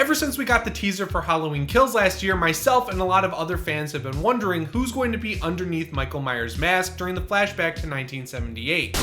Ever since we got the teaser for Halloween Kills last year, myself and a lot of other fans have been wondering who's going to be underneath Michael Myers' mask during the flashback to 1978.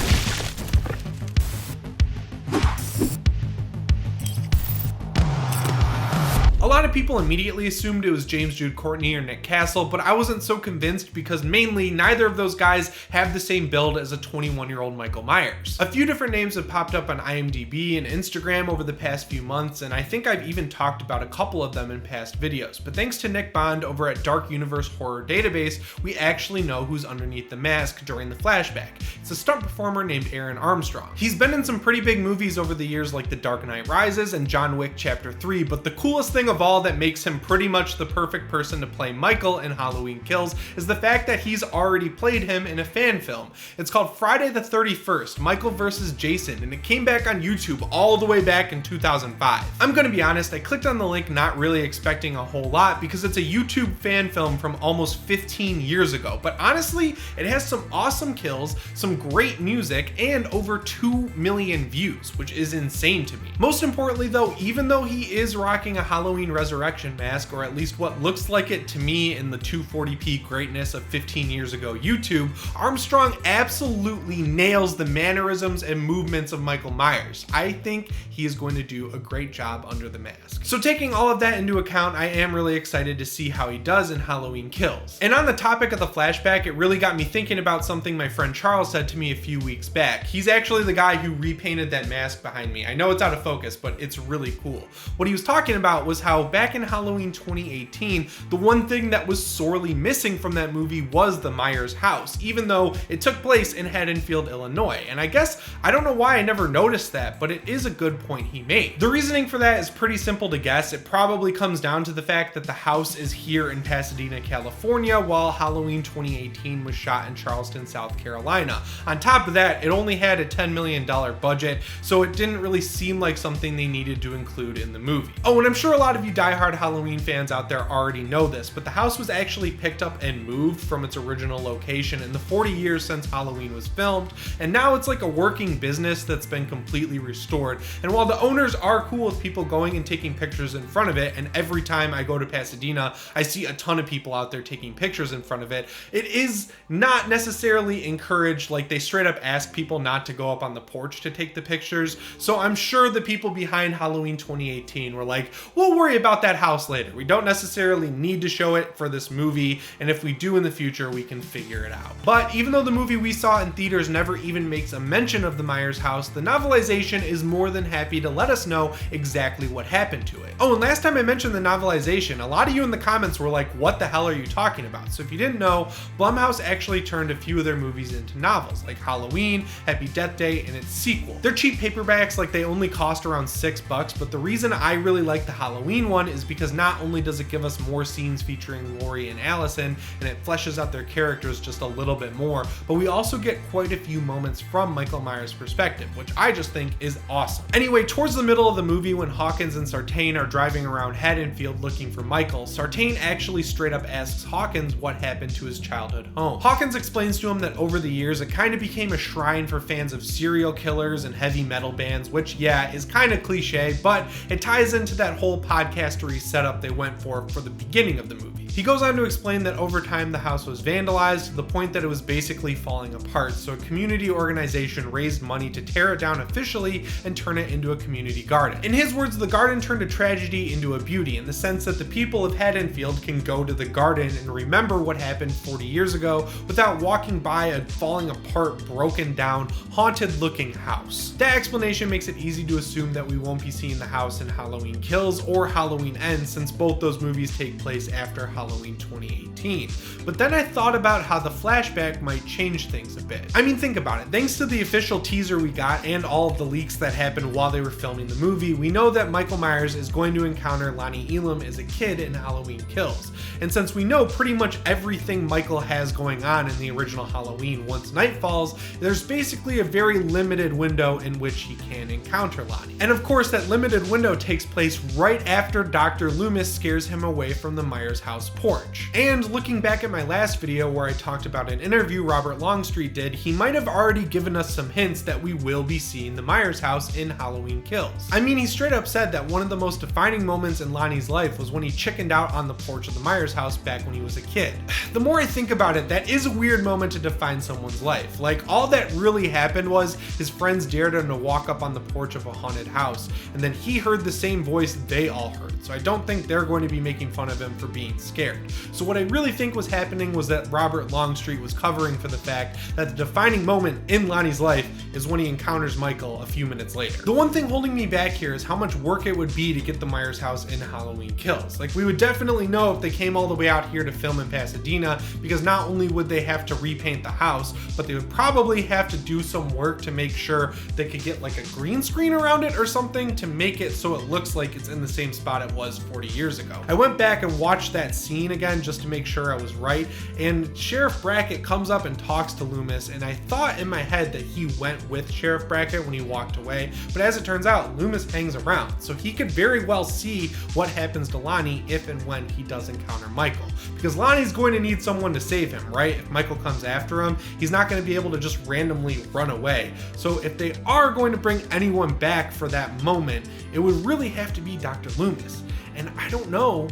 A lot of people immediately assumed it was James Jude Courtney or Nick Castle, but I wasn't so convinced because mainly neither of those guys have the same build as a 21-year-old Michael Myers. A few different names have popped up on IMDb and Instagram over the past few months, and I think I've even talked about a couple of them in past videos, but thanks to Nick Bond over at Dark Universe Horror Database, we actually know who's underneath the mask during the flashback. It's a stunt performer named Aaron Armstrong. He's been in some pretty big movies over the years like The Dark Knight Rises and John Wick Chapter 3, but the coolest thing of all that makes him pretty much the perfect person to play Michael in Halloween Kills is the fact that he's already played him in a fan film. It's called Friday the 31st, Michael vs. Jason, and it came back on YouTube all the way back in 2005. I'm gonna be honest, I clicked on the link not really expecting a whole lot because it's a YouTube fan film from almost 15 years ago, but honestly, it has some awesome kills, some great music, and over 2 million views, which is insane to me. Most importantly though, even though he is rocking a Halloween Resurrection mask, or at least what looks like it to me in the 240p greatness of 15 years ago YouTube, Armstrong absolutely nails the mannerisms and movements of Michael Myers. I think he is going to do a great job under the mask. So taking all of that into account, I am really excited to see how he does in Halloween Kills. And on the topic of the flashback, it really got me thinking about something my friend Charles said to me a few weeks back. He's actually the guy who repainted that mask behind me. I know it's out of focus, but it's really cool. What he was talking about was how back in Halloween 2018, the one thing that was sorely missing from that movie was the Myers house, even though it took place in Haddonfield, Illinois. And I guess, I don't know why I never noticed that, but it is a good point he made. The reasoning for that is pretty simple to guess. It probably comes down to the fact that the house is here in Pasadena, California, while Halloween 2018 was shot in Charleston, South Carolina. On top of that, it only had a $10 million budget, so it didn't really seem like something they needed to include in the movie. Oh, and I'm sure a lot of you diehard Halloween fans out there already know this, but the house was actually picked up and moved from its original location in the 40 years since Halloween was filmed, and now it's like a working business that's been completely restored. And while the owners are cool with people going and taking pictures in front of it, and every time I go to Pasadena, I see a ton of people out there taking pictures in front of it, it is not necessarily encouraged. Like, they straight up ask people not to go up on the porch to take the pictures. So I'm sure the people behind Halloween 2018 were like, we'll worry about that house later. We don't necessarily need to show it for this movie, and if we do in the future, we can figure it out. But even though the movie we saw in theaters never even makes a mention of the Myers house, the novelization is more than happy to let us know exactly what happened to it. Oh, and last time I mentioned the novelization, a lot of you in the comments were like, what the hell are you talking about? So if you didn't know, Blumhouse actually turned a few of their movies into novels, like Halloween, Happy Death Day, and its sequel. They're cheap paperbacks, like they only cost around $6, but the reason I really like the Halloween one is because not only does it give us more scenes featuring Laurie and Allison, and it fleshes out their characters just a little bit more, but we also get quite a few moments from Michael Myers' perspective, which I just think is awesome. Anyway, towards the middle of the movie, when Hawkins and Sartain are driving around Haddonfield looking for Michael, Sartain actually straight up asks Hawkins what happened to his childhood home. Hawkins explains to him that over the years, it kind of became a shrine for fans of serial killers and heavy metal bands, which, yeah, is kind of cliche, but it ties into that whole podcastery setup they went for the beginning of the movie. He goes on to explain that over time the house was vandalized to the point that it was basically falling apart, so a community organization raised money to tear it down officially and turn it into a community garden. In his words, the garden turned a tragedy into a beauty, in the sense that the people of Haddonfield can go to the garden and remember what happened 40 years ago without walking by a falling apart, broken down, haunted looking house. That explanation makes it easy to assume that we won't be seeing the house in Halloween Kills or Halloween Ends, since both those movies take place after Halloween 2018. But then I thought about how the flashback might change things a bit. I mean, think about it. Thanks to the official teaser we got and all of the leaks that happened while they were filming the movie, we know that Michael Myers is going to encounter Lonnie Elam as a kid in Halloween Kills. And since we know pretty much everything Michael has going on in the original Halloween once night falls, there's basically a very limited window in which he can encounter Lonnie. And of course, that limited window takes place right after after Dr. Loomis scares him away from the Myers house porch. And looking back at my last video where I talked about an interview Robert Longstreet did, he might have already given us some hints that we will be seeing the Myers house in Halloween Kills. I mean, he straight up said that one of the most defining moments in Lonnie's life was when he chickened out on the porch of the Myers house back when he was a kid. The more I think about it, that is a weird moment to define someone's life. Like, all that really happened was his friends dared him to walk up on the porch of a haunted house, and then he heard the same voice they all heard. So I don't think they're going to be making fun of him for being scared. So what I really think was happening was that Robert Longstreet was covering for the fact that the defining moment in Lonnie's life is when he encounters Michael a few minutes later. The one thing holding me back here is how much work it would be to get the Myers house in Halloween Kills. Like, we would definitely know if they came all the way out here to film in Pasadena, because not only would they have to repaint the house, but they would probably have to do some work to make sure they could get like a green screen around it or something to make it so it looks like it's in the same spot it was 40 years ago. I went back and watched that scene again just to make sure I was right, and Sheriff Brackett comes up and talks to Loomis, and I thought in my head that he went with Sheriff Brackett when he walked away, but as it turns out, Loomis hangs around, so he could very well see what happens to Lonnie if and when he does encounter Michael, because Lonnie's going to need someone to save him, right? If Michael comes after him, he's not going to be able to just randomly run away. So if they are going to bring anyone back for that moment, it would really have to be Dr. Loomis, and I don't know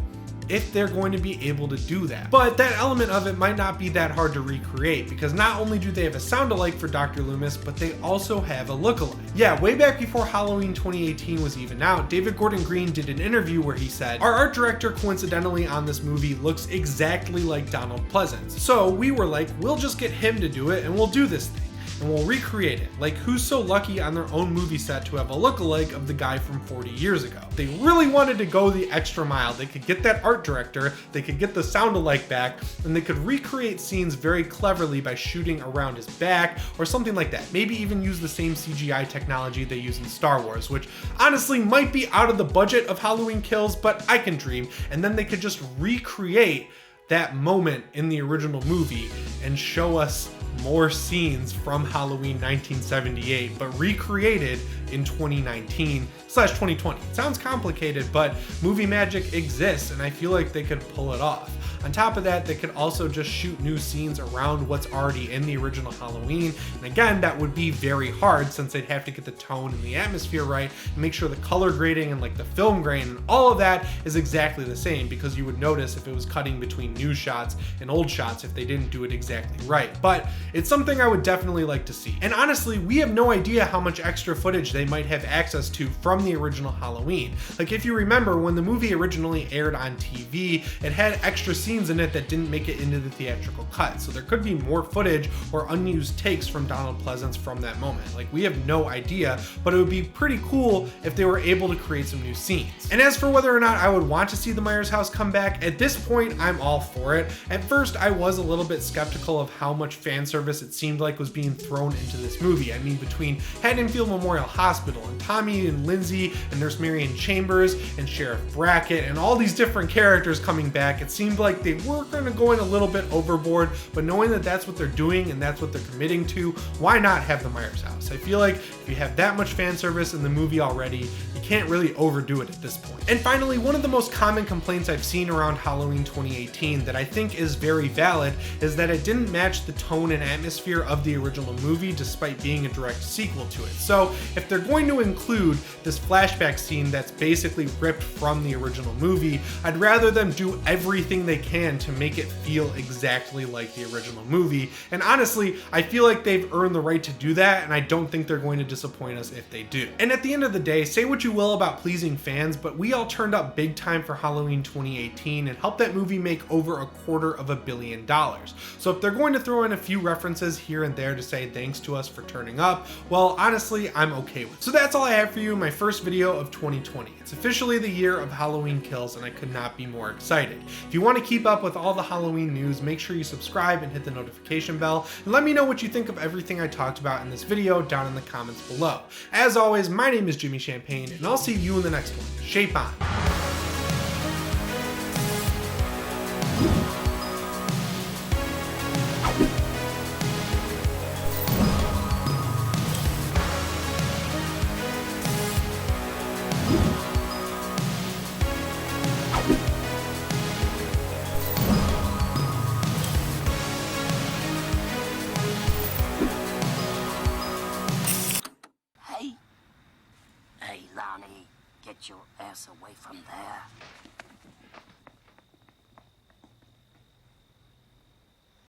if they're going to be able to do that. But that element of it might not be that hard to recreate, because not only do they have a sound-alike for Dr. Loomis, but they also have a lookalike. Yeah, way back before Halloween 2018 was even out, David Gordon Green did an interview where he said, "Our art director coincidentally on this movie looks exactly like Donald Pleasance. So we were like, we'll just get him to do it and we'll do this thing. And we'll recreate it. Like, who's so lucky on their own movie set to have a lookalike of the guy from 40 years ago?" They really wanted to go the extra mile. They could get that art director, they could get the sound-alike back, and they could recreate scenes very cleverly by shooting around his back or something like that. Maybe even use the same CGI technology they use in Star Wars, which honestly might be out of the budget of Halloween Kills, but I can dream. And then they could just recreate that moment in the original movie and show us more scenes from Halloween 1978, but recreated in 2019/2020. It sounds complicated, but movie magic exists, and I feel like they could pull it off. On top of that, they could also just shoot new scenes around what's already in the original Halloween, and again, that would be very hard since they'd have to get the tone and the atmosphere right, and make sure the color grading and like the film grain and all of that is exactly the same, because you would notice if it was cutting between new shots and old shots if they didn't do it exactly right. But it's something I would definitely like to see. And honestly, we have no idea how much extra footage they might have access to from the original Halloween. Like, if you remember, when the movie originally aired on TV, it had extra scenes in it that didn't make it into the theatrical cut. So there could be more footage or unused takes from Donald Pleasance from that moment. Like, we have no idea, but it would be pretty cool if they were able to create some new scenes. And as for whether or not I would want to see the Myers house come back, at this point, I'm all for it. At first, I was a little bit skeptical of how much fan service it seemed like was being thrown into this movie. I mean, between Haddonfield Memorial Hospital and Tommy and Lindsay and Nurse Marion Chambers and Sheriff Brackett and all these different characters coming back, it seemed like they were kind of going a little bit overboard, but knowing that that's what they're doing and that's what they're committing to, why not have the Myers house? I feel like if you have that much fan service in the movie already, you can't really overdo it at this point. And finally, one of the most common complaints I've seen around Halloween 2018 that I think is very valid is that it didn't match the tone and atmosphere of the original movie despite being a direct sequel to it. So if they're going to include this flashback scene that's basically ripped from the original movie, I'd rather them do everything they can to make it feel exactly like the original movie. And honestly, I feel like they've earned the right to do that, and I don't think they're going to disappoint us if they do. And at the end of the day, say what you will about pleasing fans, but we all turned up big time for Halloween 2018 and helped that movie make over $250 million. So if they're going to throw in a few references here and there to say thanks to us for turning up, well, honestly, I'm okay with it. So that's all I have for you in my first video of 2020. It's officially the year of Halloween Kills, and I could not be more excited. If you want to keep up with all the Halloween news, make sure you subscribe and hit the notification bell, and let me know what you think of everything I talked about in this video down in the comments below. As always, my name is Jimmy Champane, and I'll see you in the next one. Shape on! us away from there.